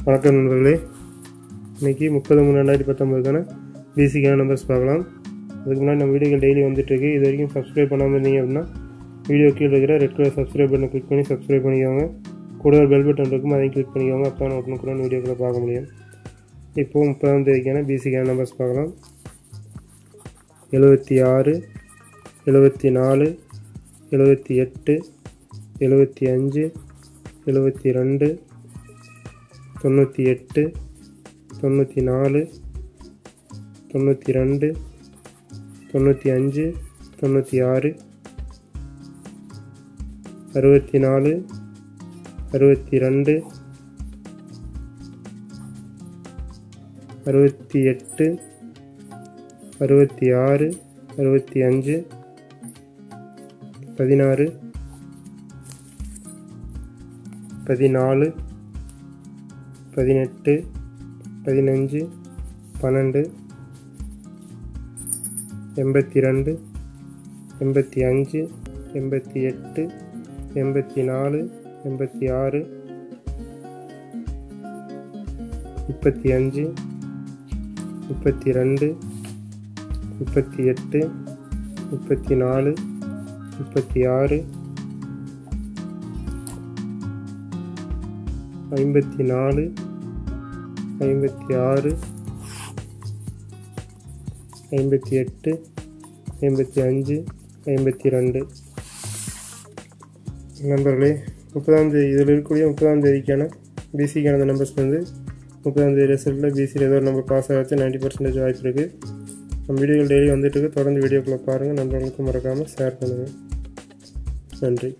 வணக்கம் நண்பர்களே, இன்றைக்கி 30/3/2019 பிசிக்கான நம்பர்ஸ் பார்க்கலாம். அதுக்கு முன்னாடி நம்ம வீடியோக்கள் டெய்லி வந்துட்டுருக்கு. இது வரைக்கும் சப்ஸ்கிரைப் பண்ணாமல் இருந்தீங்க அப்படின்னா வீடியோ கீழே இருக்கிற ரெட் கலர் சப்ஸ்கிரைப் பட்டனை கிளிக் பண்ணி சப்ஸ்கிரைப் பண்ணிக்கோங்க. கூட ஒரு பெல் பட்டன் இருக்கும், அதையும் கிளிக் பண்ணிக்கோங்க. அப்போ தான் உடனுக்குடன் வீடியோக்களை பார்க்க முடியும். இப்போது 30ஆம் தேதிக்கான பிசிக்கான நம்பர்ஸ் பார்க்கலாம். 76, 74, 78, 75, 72, 98, 94, 92, 95, 96, 64, 62, 68, 66, 65, 16, 14, 18, 15, 12, 82, 85, 88, 84, 86, 35, 32, 38, 34, 36, 54, 56, 58, 55, 52. நண்பர்களே, 30ஆம் தேதி இதில் இருக்கக்கூடிய 30ஆம் தேதிக்கான பிசிக்கான நம்பர்ஸ் வந்து 30ஆம் தேதி ரிசல்ட்டில் பிசியில் ஏதோ ஒரு நம்பர் பாஸ் ஆகிறது 90% வாய்ப்பு இருக்குது. நம்ம வீடியோக்கள் டெய்லி வந்துட்டு இருக்கு. தொடர்ந்து வீடியோக்களை பாருங்கள். நண்பர்களுக்கும் மறக்காமல் ஷேர் பண்ணுங்கள். நன்றி.